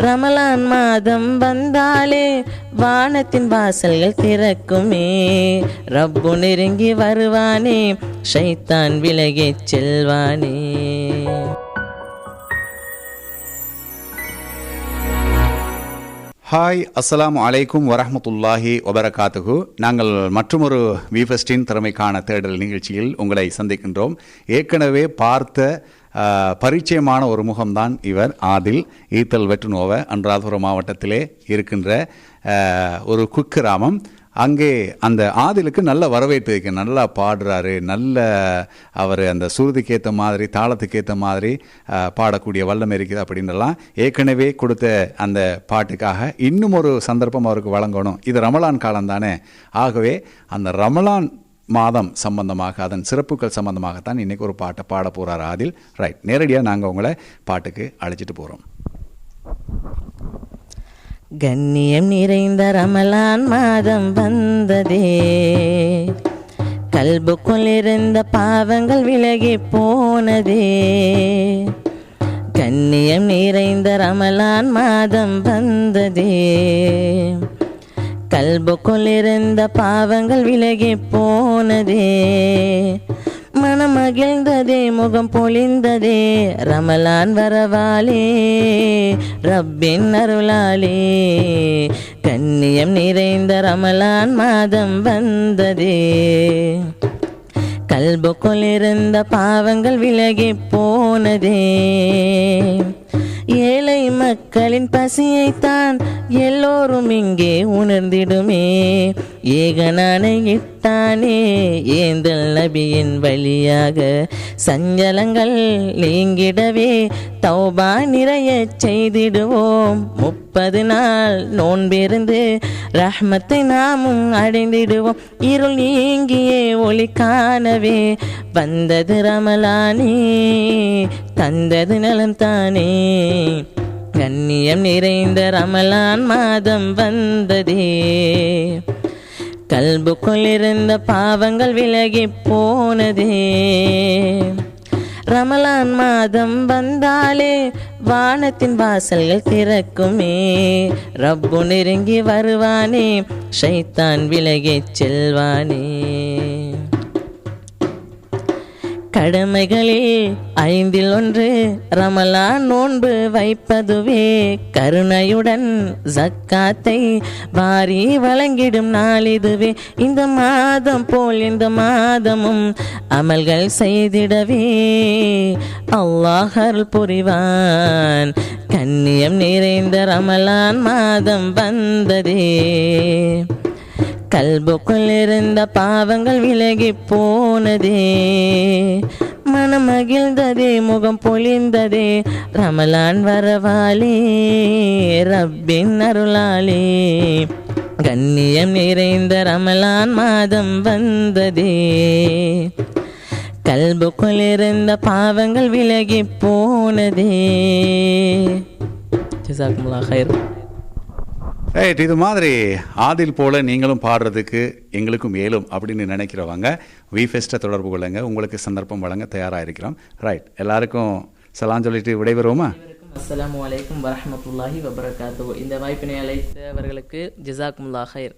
ரமலான் மாதம் வந்தாலே வானத்தின் வாசல்கள் திறக்குமே, ரப்பு நெருங்கி வருவானே, ஷைத்தான் விலகிச் செல்வானே. ஹாய், அஸ்ஸலாமு அலைக்கும் வரஹ்மத்துல்லாஹி வபரகாத்துஹு. நாங்கள் மற்றொரு விஃபெஸ்டின் திறமைக்கான தேடல் நிகழ்ச்சியில் உங்களை சந்திக்கின்றோம். ஏற்கனவே பார்த்த பரிச்சயமான ஒரு முகம்தான் இவர் ஆதில் ஈத்தல் வெட்டுனோவ. அனுராதபுரம் மாவட்டத்திலே இருக்கின்ற ஒரு குக்கிராமம். அங்கே அந்த ஆதிலுக்கு நல்ல வரவேற்பு இருக்கு. நல்லா பாடுறாரு, நல்ல அவர் அந்த சுருதிக்கு ஏற்ற மாதிரி தாளத்துக்கு ஏற்ற மாதிரி பாடக்கூடிய வல்லமை இருக்குது அப்படின்லாம் ஏற்கனவே கொடுத்த அந்த பாட்டுக்காக இன்னும் ஒரு சந்தர்ப்பம் அவருக்கு வழங்கணும். இது ரமலான் காலம் தானே, ஆகவே அந்த ரமலான் மாதம் சம்பந்தமாக அதன் சிறப்புகள் சம்பந்தமாகத்தான் இன்றைக்கி ஒரு பாட்டை பாட போகிறார் ஆதில். ரைட், நேரடியாக நாங்கள் உங்களை பாட்டுக்கு அழைச்சிட்டு போகிறோம். கண்ணியம் நிறைந்த ரமலான் மாதம் வந்ததே, கல்புக்குள் இருந்த பாவங்கள் விலகி போனதே. கண்ணியம் நிறைந்த ரமலான் மாதம் வந்ததே, கல்புக்குள் இருந்த பாவங்கள் விலகி போனதே. மனம் மகிழ்ந்ததே, முகம் பொழிந்ததே, ரமலான் வரவாலே, ரப்பின் அருளாலே. கண்ணியம் நிறைந்த ரமலான் மாதம் வந்ததே, கல்புக்குள் இருந்த பாவங்கள் விலகி போனதே. ஏழை மக்களின் பசியைத்தான் எல்லோரும் இங்கே உணர்ந்திடுமே, ஏகனான இட்டானே ஏந்தல் நபியின் வழியாக சஞ்சலங்கள் நீங்கிடவே தௌபா நிறைய செய்திடுவோம். 30 நாள் நோன்பிருந்து ரஹ்மத்தை நாமும் அடைந்திடுவோம். இருள் நீங்கியே ஒளி காணவே வந்தது ரமலானே, தந்தது நலம் தானே. கண்ணியம் நிறைந்த ரமலான் மாதம் வந்ததே, கல்புக்குள் இருந்த பாவங்கள் விலகி போனதே. ரமலான் மாதம் வந்தாலே வானத்தின் வாசல்கள் திறக்குமே, ரப்பு நெருங்கி வருவானே, ஷைத்தான் விலகிச் செல்வானே. கடமைகளில் 5 ஒன்று ரமலான் நோன்பு வைப்பதுவே, கருணையுடன் ஜக்காத்தை வாரி வழங்கிடும் நாளிதுவே. இந்த மாதம் போல் இந்த மாதமும் அமல்கள் செய்திடவே அல்லாஹ் அருள் புரிவான். கண்ணியம் நிறைந்த ரமலான் மாதம் வந்ததே, கல்புக்குள் இருந்த பாவங்கள் விலகி போனதே. மனம் மகிழ்ந்ததே, முகம் பொழிந்ததே, ரமலான் வரவாலே, ரப்பின் அருளாலே. கண்ணியம் நிறைந்த ரமலான் மாதம் வந்ததே, கல்புக்குள் இருந்த பாவங்கள் விலகி போனதே. ஜஸாக்குமுல்லாஹ் ஹைர். ரைட், இது மாதிரி ஆதில் போல் நீங்களும் பாடுறதுக்கு எங்களுக்கும் ஏலும் அப்படின்னு நினைக்கிறவங்க விஃபெஸ்ட்டை தொடர்பு கொள்ளுங்க. உங்களுக்கு சந்தர்ப்பம் வழங்க தயாராக இருக்கிறோம். ரைட், எல்லாருக்கும் சலாம் சொல்லிட்டு விடைபெறுவோமா? அஸ்ஸலாமு அலைக்கும் வரஹ்மத்துல்லாஹி வபரகாத்துஹு. இந்த வாய்ப்பினை அழைத்தவர்களுக்கு ஜஸாக்குமுல்லாஹ் ஹைர்.